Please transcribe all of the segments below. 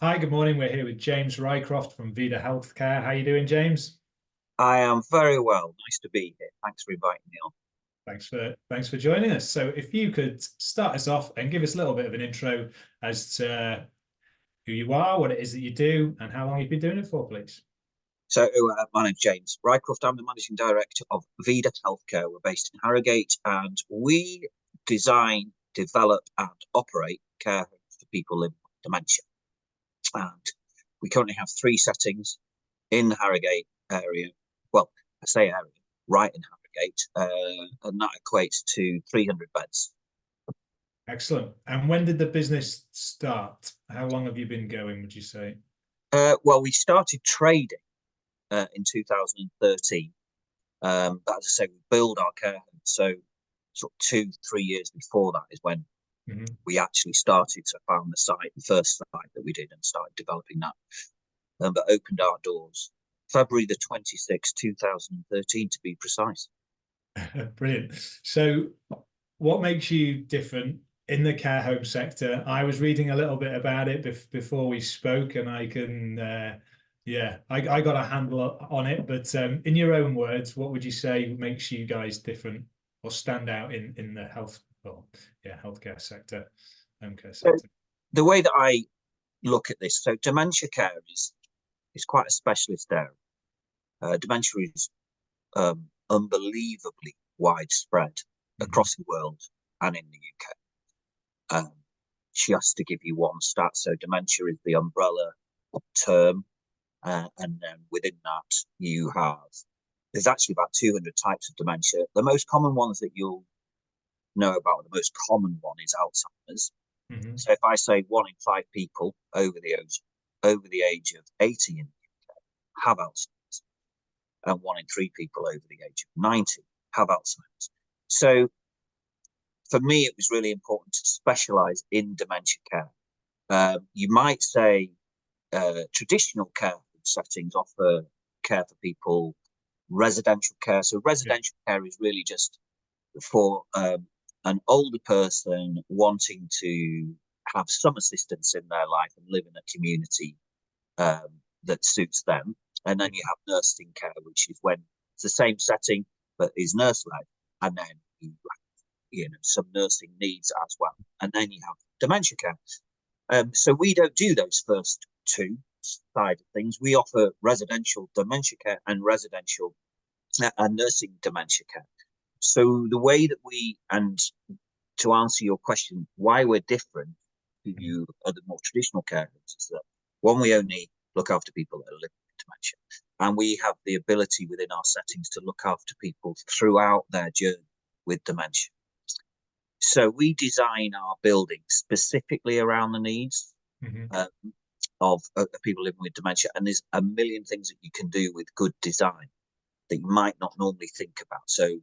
Hi, good morning. We're here with James Rycroft from Vida Healthcare. How you doing, James? I am very well. Nice to be here. Thanks for inviting me on. Thanks for joining us. So if you could start us off and give us a little bit of an intro as to who you are, what it is that you do, and how long you've been doing it for, please. My name's James Rycroft. I'm the managing director of Vida Healthcare. We're based in Harrogate, and we design, develop, and operate care homes for people living with dementia. And we currently have three settings in the Harrogate area. Well, I say area, right in Harrogate, and that equates to 300 beds. Excellent. And when did the business start? How long have you been going, would you say? Well, we started trading in 2013. But as I say, we build our care homes. So sort of 2-3 years before that is when we actually started to found the site, the first site that we did, and started developing that. But opened our doors February the 26th, 2013 to be precise. Brilliant. So what makes you different in the care home sector? I was reading a little bit about it before we spoke, and I got a handle on it. But in your own words, what would you say makes you guys different or stand out in the healthcare sector, home care So sector? the way that I look at this, so dementia care is quite a specialist area. Dementia is unbelievably widespread across the world and in the UK. Just to give you one stat, so dementia is the umbrella term, and then within that there's actually about 200 types of dementia. The most common ones that you'll know about, the most common one is Alzheimer's. So if I say 1 in 5 people over the age of 80 in the UK have Alzheimer's, and 1 in 3 people over the age of 90 have Alzheimer's. So for me, it was really important to specialize in dementia care. You might say traditional care settings offer care for people, residential care. So residential care is really just for an older person wanting to have some assistance in their life and live in a community that suits them. And then you have nursing care, which is when it's the same setting but is nurse-led, and then you have some nursing needs as well. And then you have dementia care. So we don't do those first two side of things. We offer residential dementia care and residential and nursing dementia care. So the way that and to answer your question, why we're different to you other more traditional care homes is that, one, we only look after people that are living with dementia, and we have the ability within our settings to look after people throughout their journey with dementia. So we design our buildings specifically around the needs of people living with dementia, and there's a million things that you can do with good design that you might not normally think about. So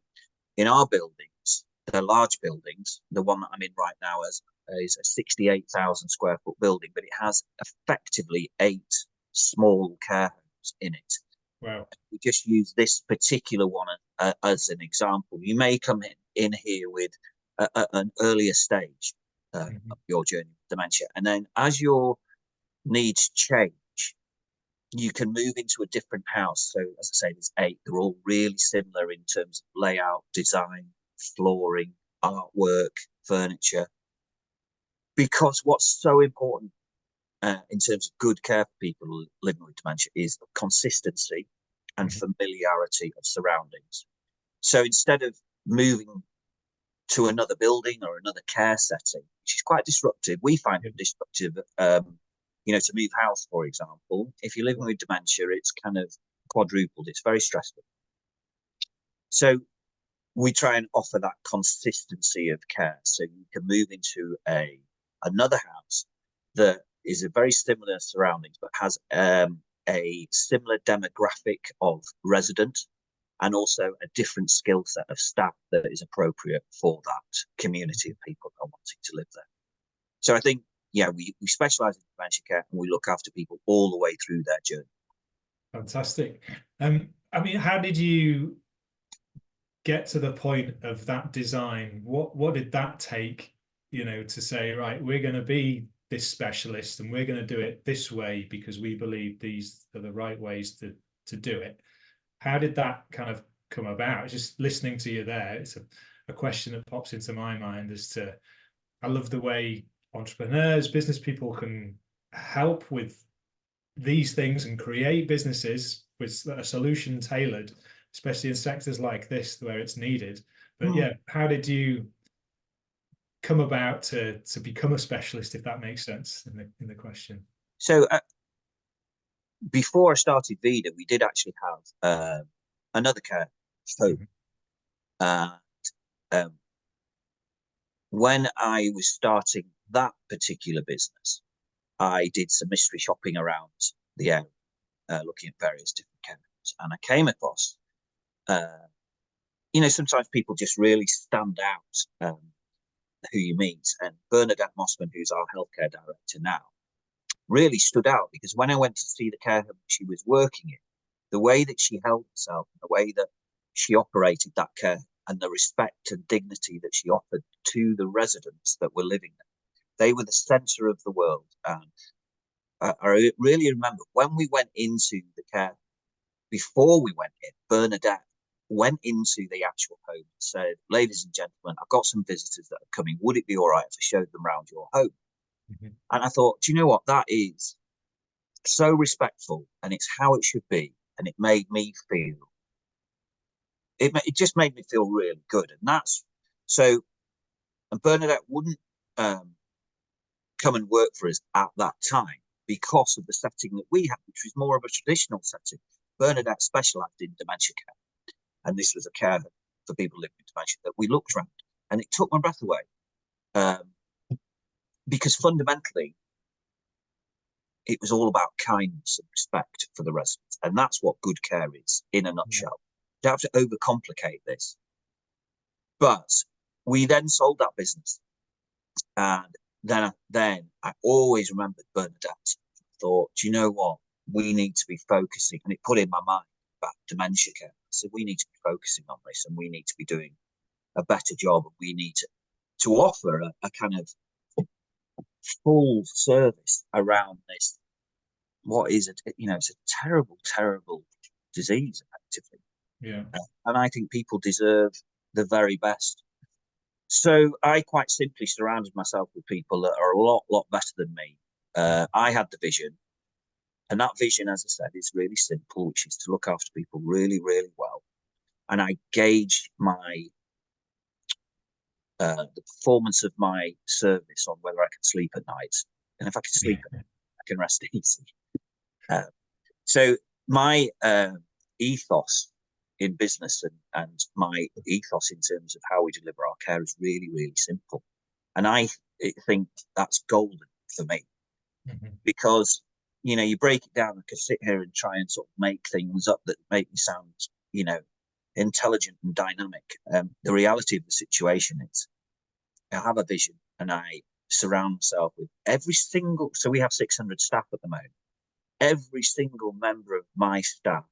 in our buildings, they're large buildings. The one that I'm in right now is a 68,000 square foot building, but it has effectively 8 small care homes in it. Wow. We just use this particular one as an example. You may come in here with an earlier stage of your journey with dementia, and then as your needs change, you can move into a different house. So as I say, there's 8. They're all really similar in terms of layout, design, flooring, artwork, furniture. Because what's so important in terms of good care for people living with dementia is consistency and familiarity of surroundings. So instead of moving to another building or another care setting, which is quite disruptive, we find it disruptive, to move house, for example. If you're living with dementia, it's kind of quadrupled. It's very stressful. So we try and offer that consistency of care. So you can move into another house that is a very similar surroundings, but has a similar demographic of resident, and also a different skill set of staff that is appropriate for that community of people that are wanting to live there. So I think, we specialize in dementia care, and we look after people all the way through their journey. Fantastic. How did you get to the point of that design? What did that take, to say, right, we're going to be this specialist and we're going to do it this way because we believe these are the right ways to do it. How did that kind of come about? Just listening to you there, it's a question that pops into my mind as to, I love the way entrepreneurs, business people can help with these things and create businesses with a solution tailored, especially in sectors like this where it's needed. But yeah, how did you come about to become a specialist, if that makes sense in the question? So before I started Vida, we did actually have another care home. And when I was starting that particular business, I did some mystery shopping around the area, looking at various different care homes, and I came across, sometimes people just really stand out who you meet. And Bernadette Mossman, who's our healthcare director now, really stood out because when I went to see the care home she was working in, the way that she held herself, the way that she operated that care, and the respect and dignity that she offered to the residents that were living there, they were the centre of the world. And I really remember when we went into the care, before we went in, Bernadette went into the actual home and said, "Ladies and gentlemen, I've got some visitors that are coming. Would it be all right if I showed them around your home?" And I thought, do you know what? That is so respectful, and it's how it should be. And it made me feel, it just made me feel really good. And that's so, and Bernadette wouldn't come and work for us at that time because of the setting that we had, which was more of a traditional setting. Bernadette specialised in dementia care, and this was a care for people living with dementia that we looked around, and it took my breath away. Because fundamentally, it was all about kindness and respect for the residents. And that's what good care is in a nutshell. You don't have to overcomplicate this. But we then sold that business. And then I always remembered Bernadette. I thought, do you know what? We need to be focusing. And it put in my mind about dementia care. I said, we need to be focusing on this, and we need to be doing a better job. And we need to offer a kind of full service around this. What is it? It's a terrible, terrible disease, effectively. Yeah. And I think people deserve the very best. So I quite simply surrounded myself with people that are a lot better than me. I had the vision, and that vision, as I said, is really simple, which is to look after people really, really well. And I gauge the performance of my service on whether I can sleep at night. And if I can sleep at night, I can rest easy. So my ethos in business and my ethos in terms of how we deliver our care is really, really simple. And I think that's golden for me, because, you break it down. I could sit here and try and sort of make things up that make me sound, intelligent and dynamic. The reality of the situation is I have a vision, and I surround myself with so we have 600 staff at the moment. Every single member of my staff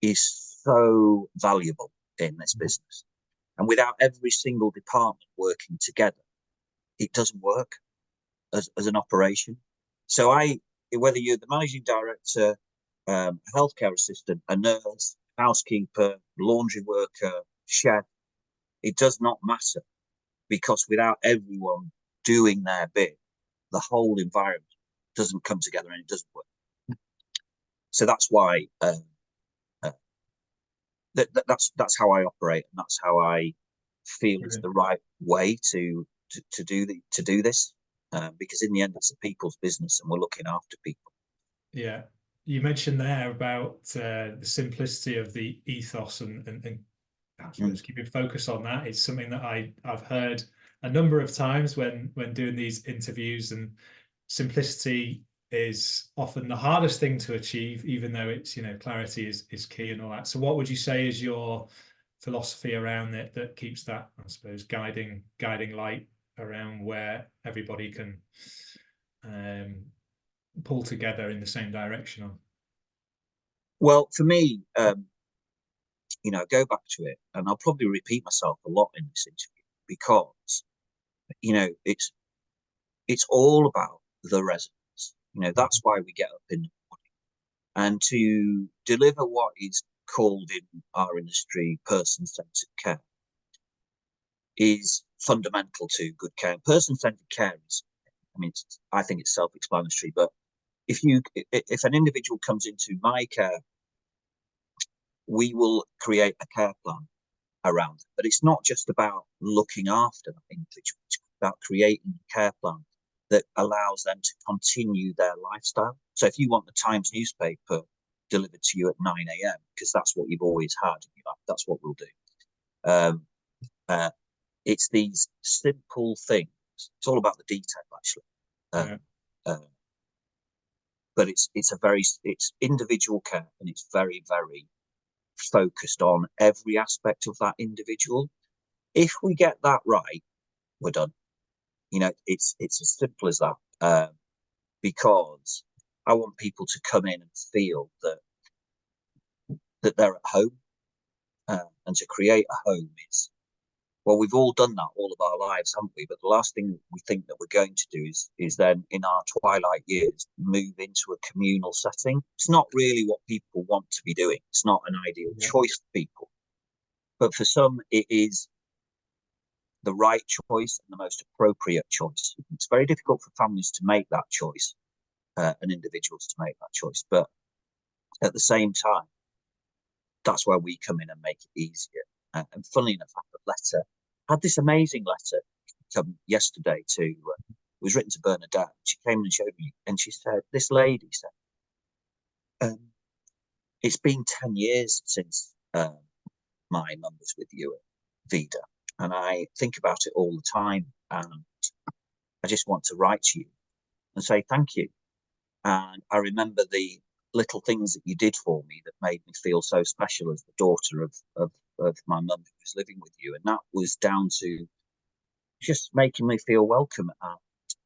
is so valuable in this business. And without every single department working together, it doesn't work as an operation. So whether you're the managing director, a healthcare assistant, a nurse, housekeeper, laundry worker, chef, it does not matter, because without everyone doing their bit, the whole environment doesn't come together and it doesn't work. So that's why that's how I operate, and that's how I feel is the right way to do this, because in the end, it's a people's business, and we're looking after people. Yeah, you mentioned there about the simplicity of the ethos and I suppose keeping focus on that. It's something that I've heard a number of times when doing these interviews, and simplicity is often the hardest thing to achieve, even though it's, clarity is key and all that. So what would you say is your philosophy around it that keeps that, I suppose, guiding light around where everybody can pull together in the same direction on? Well, for me, go back to it, and I'll probably repeat myself a lot in this interview, because, it's all about the residents. You know, that's why we get up in the morning. And to deliver what is called in our industry person-centered care is fundamental to good care. Person-centered care is, I mean, I think it's self-explanatory, but if an individual comes into my care, we will create a care plan around it. But it's not just about looking after that individual, it's about creating a care plan that allows them to continue their lifestyle. So if you want the Times newspaper delivered to you at 9 a.m., because that's what you've always had, that's what we'll do. It's these simple things. It's all about the detail, actually. But it's individual care, and it's very, very focused on every aspect of that individual. If we get that right, we're done. You know, it's as simple as that. Because I want people to come in and feel that they're at home, and to create a home is, well, we've all done that all of our lives, haven't we? But the last thing we think that we're going to do is then in our twilight years move into a communal setting. It's not really what people want to be doing. It's not an ideal choice for people. But for some, it is the right choice and the most appropriate choice. It's very difficult for families to make that choice, and individuals to make that choice. But at the same time, that's where we come in and make it easier. And funnily enough, I had this amazing letter come yesterday it was written to Bernadette. She came and showed me, and she said, this lady said, it's been 10 years since my mum was with you at Vida, and I think about it all the time, and I just want to write to you and say thank you. And I remember the little things that you did for me that made me feel so special as the daughter of my mum who was living with you. And that was down to just making me feel welcome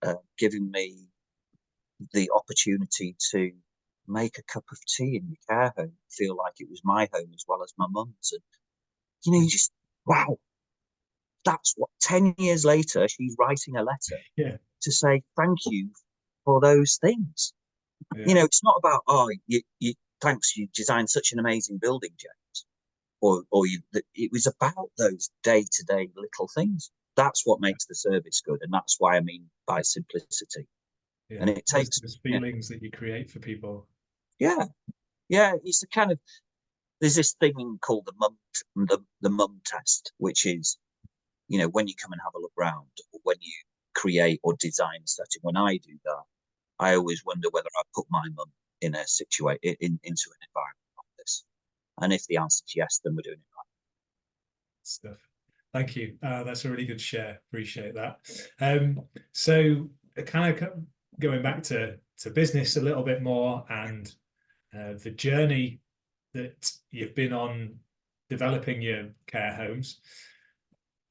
and giving me the opportunity to make a cup of tea in your care home, feel like it was my home as well as my mum's. And, you know, you just, wow, that's what, 10 years later, she's writing a letter to say thank you for those things. You know, it's not about, oh, thanks, you designed such an amazing building, James. It was about those day-to-day little things. That's what makes the service good, and that's why I mean by simplicity. And it takes those feelings that you create for people. Yeah, it's the kind of, there's this thing called the mum test, which is, you know, when you come and have a look round, or when you create or design a setting. When I do that, I always wonder whether I put my mum in a situation into an environment like this. And if the answer is yes, then we're doing it right. Stuff. Thank you. That's a really good share. Appreciate that. So kind of going back to business a little bit more, and the journey that you've been on developing your care homes.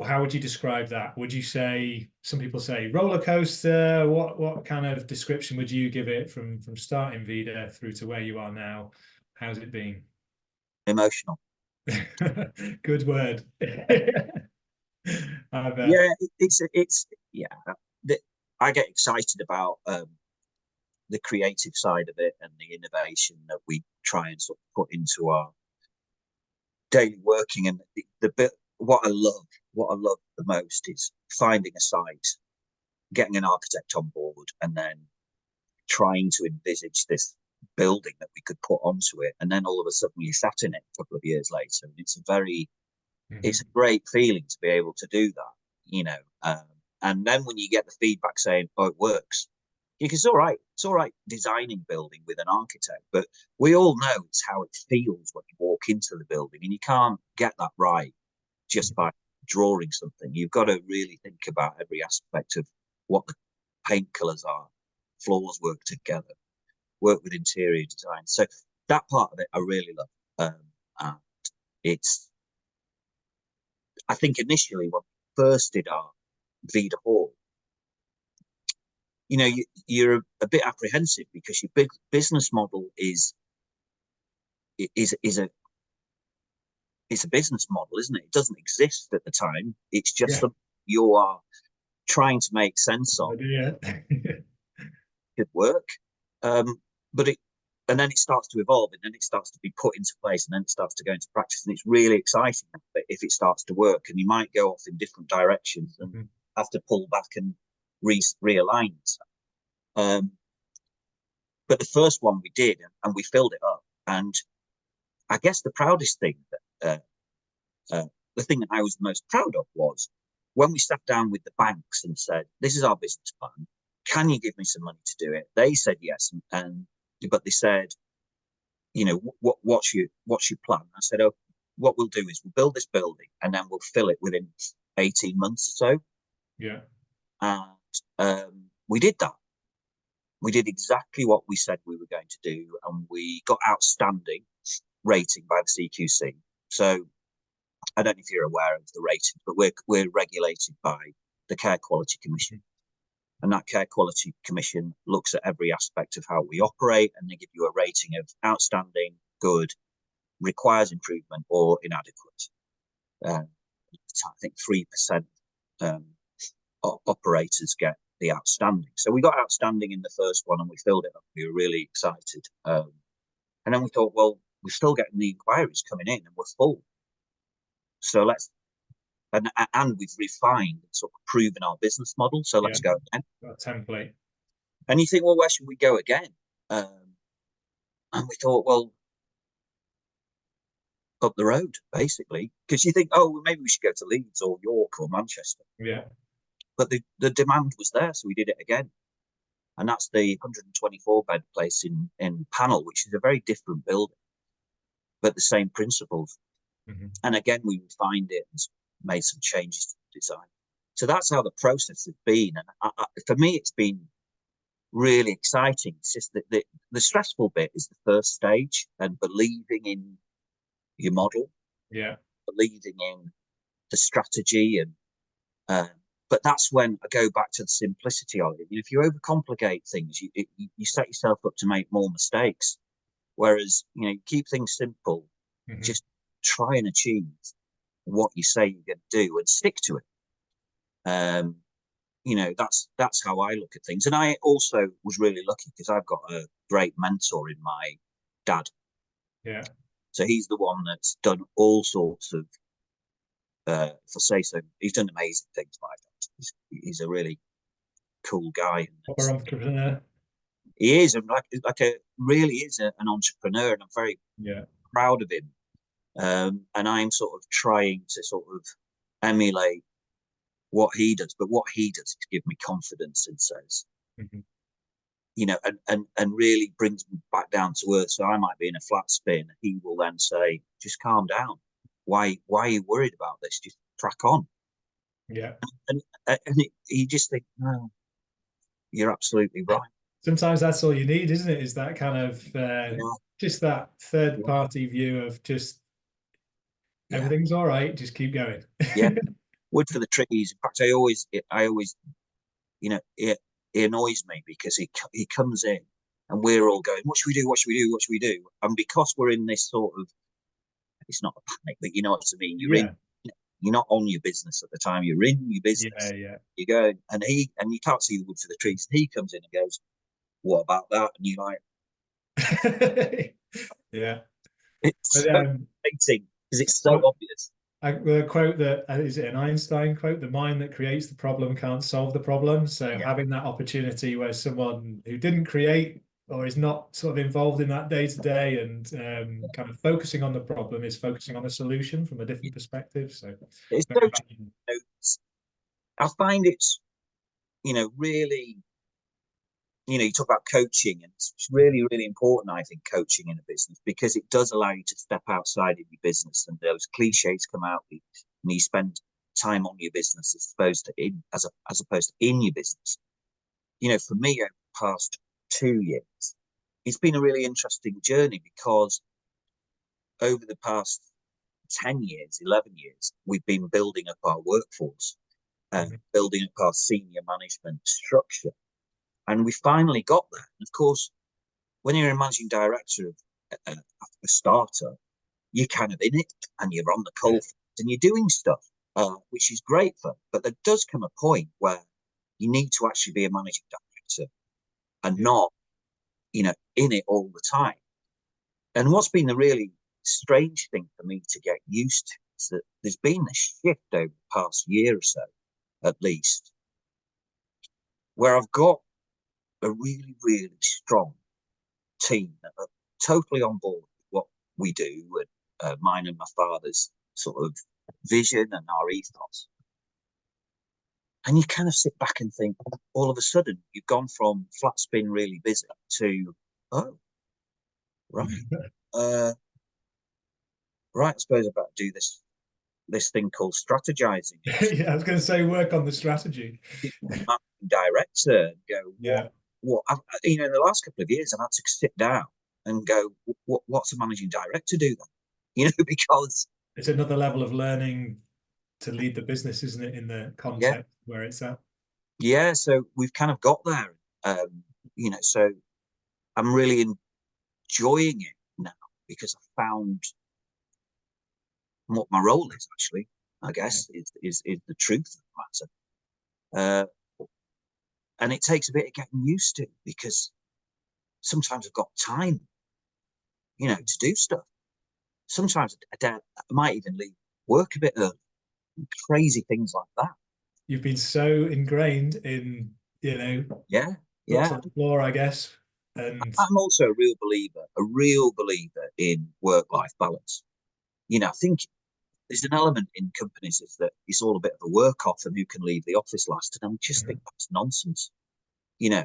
How would you describe that? Would you say, some people say roller coaster? What kind of description would you give it from starting Vida through to where you are now? How's it been? Emotional. Good word. I bet. Yeah, I get excited about the creative side of it and the innovation that we try and sort of put into our daily working. And the bit, what I love the most is finding a site, getting an architect on board, and then trying to envisage this building that we could put onto it, and then all of a sudden you sat in it a couple of years later, and it's a great feeling to be able to do that, you know. And then when you get the feedback saying, oh, it works, it's all right designing building with an architect, but we all know it's how it feels when you walk into the building, and you can't get that right just by drawing something. You've got to really think about every aspect of what the paint colors are, floors work together, work with interior design. So that part of it I really love. And it's, I think initially when we first did our Vida Hall, you know, you're a bit apprehensive because your big business model is a business model, isn't it? It doesn't exist at the time. It's just something you are trying to make sense of Yeah. could work. But and then it starts to evolve, and then it starts to be put into place, and then it starts to go into practice, and it's really exciting if it starts to work. And you might go off in different directions and have to pull back and realign. But the first one we did, and we filled it up. And I guess the proudest thing, the thing that I was the most proud of, was when we sat down with the banks and said, "This is our business plan. Can you give me some money to do it?" They said yes, but they said, what's your plan? I said, "Oh, what we'll do is we'll build this building and then we'll fill it within 18 months or so." Yeah. And we did that. We did exactly what we said we were going to do, and we got outstanding rating by the CQC. So I don't know if you're aware of the rating, but we're regulated by the Care Quality Commission. And that Care Quality Commission looks at every aspect of how we operate, and they give you a rating of outstanding, good, requires improvement, or inadequate. I think 3% operators get the outstanding. So we got outstanding in the first one, and we filled it up. We were really excited. And then we thought, well, we're still getting the inquiries coming in, and we're full. So and we've refined and sort of proven our business model. So let's go again. A template. And you think, well, where should we go again? And we thought, well, up the road, basically, because you think, oh, well, maybe we should go to Leeds or York or Manchester. Yeah. But the demand was there, so we did it again. And that's the 124 bed place in Panel, which is a very different building, but the same principles. And again, we refined it and made some changes to the design. So that's how the process has been. And for me, it's been really exciting. It's just that the stressful bit is the first stage, and believing in your model, believing in the strategy, and but that's when I go back to the simplicity of it. If you overcomplicate things, you set yourself up to make more mistakes. Whereas you keep things simple, just try and achieve what you say you're going to do and stick to it. That's how I look at things. And I also was really lucky because I've got a great mentor in my dad. Yeah. So he's the one that's done all sorts of, if I say so, he's done amazing things like that. He's a really cool guy. Or entrepreneur. He is really is an entrepreneur, and I'm very proud of him. And I'm sort of trying to sort of emulate what he does, but what he does is give me confidence and says, and really brings me back down to earth. So I might be in a flat spin. He will then say, just calm down. Why are you worried about this? Just crack on. Yeah. And you just think, no, you're absolutely right. Sometimes that's all you need, isn't it? Is that kind of just that third party view of just everything's all right, just keep going. Wood for the trees. In fact, I always, it annoys me because he comes in and we're all going, what should we do? What should we do? What should we do? And because we're in this sort of, it's not a panic, but you know what I mean. You're not on your business at the time. You're in your business. You go and you can't see the wood for the trees. And he comes in and goes, what about that? And you're like, it's so exciting because it's so obvious. The quote that is it an Einstein quote? The mind that creates the problem can't solve the problem. So having that opportunity where someone who didn't create or is not sort of involved in that day to day and kind of focusing on the problem is focusing on a solution from a different perspective. So it's so I find it's really you talk about coaching, and it's really, really important, I think, coaching in a business, because it does allow you to step outside of your business, and those cliches come out, and you spend time on your business as opposed to in your business. For me, over the past 2 years, it's been a really interesting journey, because over the past 10 years, 11 years, we've been building up our workforce, building up our senior management structure. And we finally got there. And of course, when you're a managing director of a startup, you're kind of in it and you're on the coalface and you're doing stuff, which is great fun. But there does come a point where you need to actually be a managing director and not, you know, in it all the time. And what's been the really strange thing for me to get used to is that there's been a shift over the past year or so, at least, where I've got a really, really strong team that are totally on board with what we do, and mine and my father's sort of vision and our ethos. And you kind of sit back and think, all of a sudden, you've gone from flat spin, really busy, to, oh, right, right, I suppose I better do this thing called strategizing. Yeah, I was going to say work on the strategy. Director and go, Yeah. what you know, in the last couple of years, I've had to sit down and go, what's a managing director do then? You know, because it's another level of learning to lead the business, isn't it, in the context where it's at? Yeah, so we've kind of got there. You know, so I'm really enjoying it now because I found what my role is actually, I guess, is the truth of the matter. And it takes a bit of getting used to, because sometimes I've got time, you know, to do stuff. Sometimes I might even leave work a bit early. Crazy things like that. You've been so ingrained in, you know, yeah, on the floor, I guess. And I'm also a real believer in work-life balance. You know, I think there's an element in companies is that it's all a bit of a work off and who can leave the office last. And I just think that's nonsense. You know,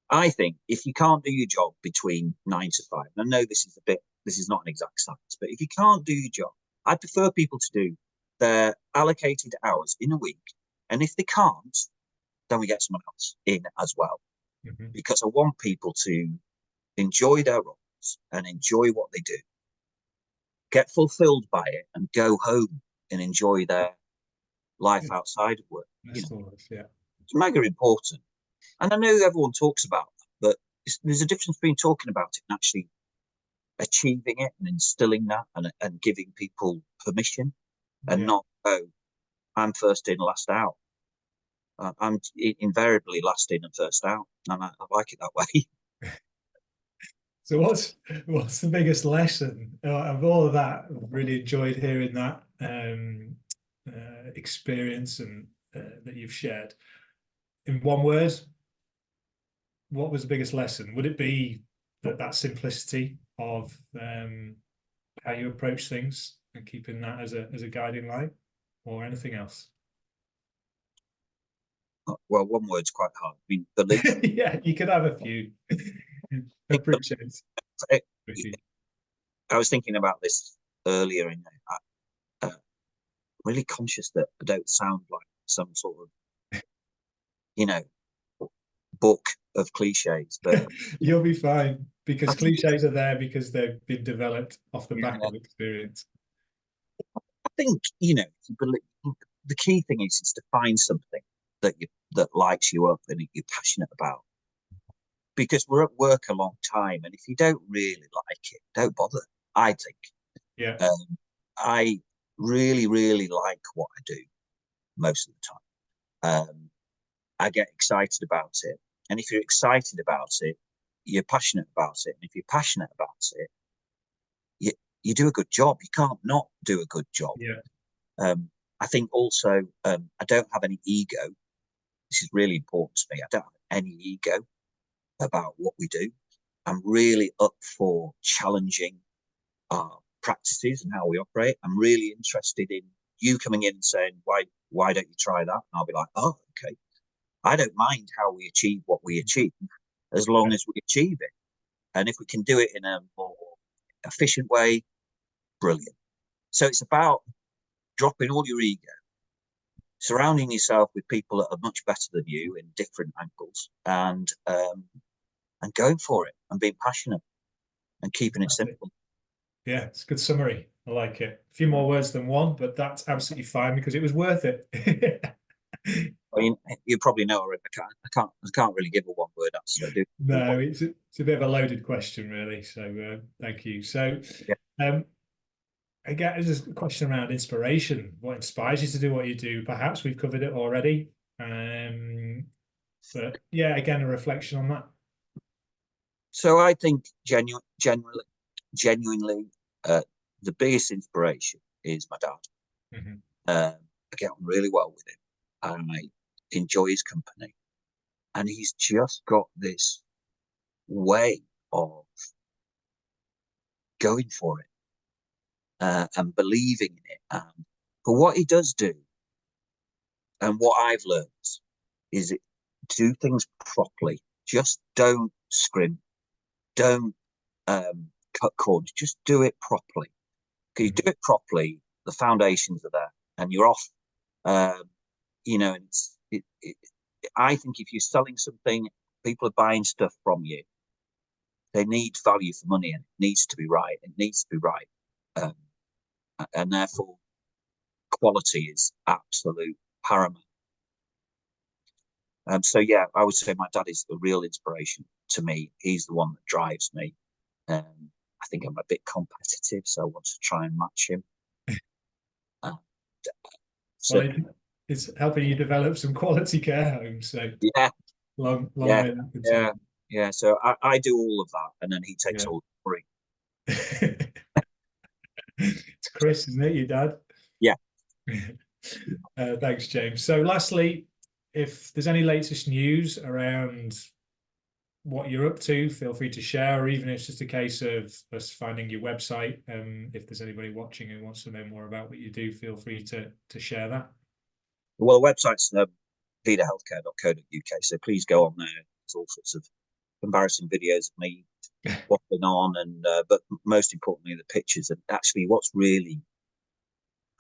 I think if you can't do your job between 9 to 5, and I know this is not an exact science, but if you can't do your job, I prefer people to do their allocated hours in a week. And if they can't, then we get someone else in as well. Because I want people to enjoy their roles and enjoy what they do, get fulfilled by it, and go home and enjoy their life outside of work. You know, it's mega important. And I know everyone talks about that, but there's a difference between talking about it and actually achieving it and instilling that and giving people permission, and not, oh, I'm first in, last out. I'm invariably last in and first out, and I like it that way. So what's the biggest lesson of all of that? I've really enjoyed hearing that experience and that you've shared. In one word, what was the biggest lesson? Would it be that simplicity of how you approach things and keeping that as a guiding light, or anything else? Well, one word's quite hard. I mean, belief. Yeah, you could have a few. Appreciate it. I was thinking about this earlier, and I'm really conscious that I don't sound like some sort of, you know, book of cliches, but you'll be fine, because cliches are there because they've been developed off the back of experience. I think, you know, if you believe, the key thing is to find something that lights you up and you're passionate about. Because we're at work a long time, and if you don't really like it, don't bother, I think. Yeah. I really, really like what I do most of the time. I get excited about it. And if you're excited about it, you're passionate about it. And if you're passionate about it, you do a good job. You can't not do a good job. Yeah. I think also, I don't have any ego. This is really important to me. I don't have any ego about what we do. I'm really up for challenging our practices and how we operate. I'm really interested in you coming in and saying, why don't you try that? And I'll be like, oh, okay. I don't mind how we achieve what we achieve, as long as we achieve it. And if we can do it in a more efficient way, brilliant. So it's about dropping all your ego, surrounding yourself with people that are much better than you in different angles, and going for it and being passionate and keeping it simple. Yeah, it's a good summary. I like it. A few more words than one, but that's absolutely fine because it was worth it. I mean, you probably know already. I can't really give a one word answer. No, it's a bit of a loaded question, really. So thank you. So again, there's a question around inspiration. What inspires you to do what you do? Perhaps we've covered it already. But yeah, again, a reflection on that. So I think genuinely, the biggest inspiration is my dad. Mhm. I get on really well with him, and I enjoy his company. And he's just got this way of going for it and believing in it. But what he does do, and what I've learned, is do things properly. Just don't scrimp. Don't cut corners. Just do it properly. Because you do it properly, the foundations are there, and you're off. You know, I think if you're selling something, people are buying stuff from you. They need value for money, and it needs to be right. It needs to be right, and therefore, quality is absolute paramount. So yeah, I would say my dad is the real inspiration to me. He's the one that drives me. I think I'm a bit competitive, so I want to try and match him. So Well, it's helping you develop some quality care homes. So yeah, long yeah, may that yeah, continue. yeah. So I do all of that, and then he takes Yeah. all the worry. It's Chris, isn't it, your dad? Yeah. Thanks, James. So lastly, if there's any latest news around what you're up to, feel free to share, or even if it's just a case of us finding your website. If there's anybody watching who wants to know more about what you do, feel free to share that. Well, the website's vidahealthcare.co.uk, so please go on there. There's all sorts of embarrassing videos of me waffling on, and but most importantly, the pictures. And actually, what's really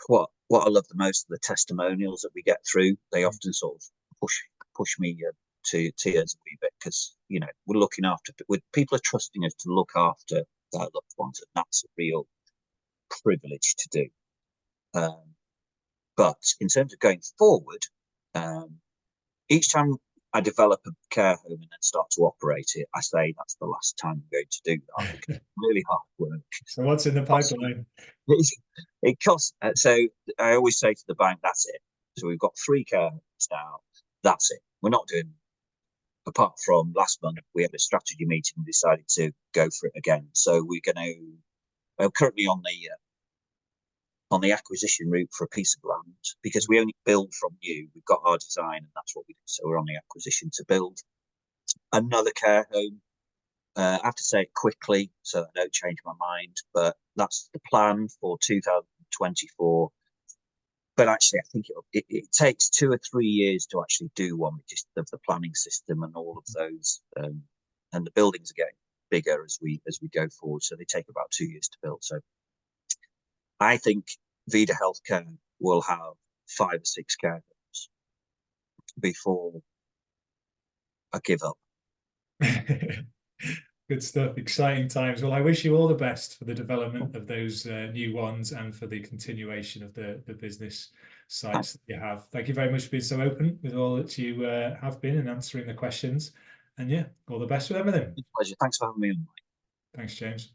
what I love the most are the testimonials that we get through. They often sort of push me to tears a wee bit, because you know we're looking after, people are trusting us to look after their loved ones, and that's a real privilege to do. But in terms of going forward, each time I develop a care home and then start to operate it, I say that's the last time I'm going to do that, because it's really hard work. So what's in the pipeline? It costs. So I always say to the bank, that's it. So we've got 3 care homes now. That's it. We're not doing. Apart from last month, we had a strategy meeting and decided to go for it again. So we're going to. We're currently on the acquisition route for a piece of land, because we only build from new. We've got our design, and that's what we do. So we're on the acquisition to build another care home. I have to say it quickly so that I don't change my mind, but that's the plan for 2024. But actually, I think it takes 2 or 3 years to actually do one, just of the planning system and all of those. And the buildings are getting bigger as we go forward, so they take about 2 years to build. So I think Vida Healthcare will have 5 or 6 care homes before I give up. Good stuff. Exciting times. Well, I wish you all the best for the development of those new ones, and for the continuation of the business sites that you have. Thank you very much for being so open with all that you have been, and answering the questions. And yeah, all the best with everything. Pleasure. Thanks for having me on. Thanks, James.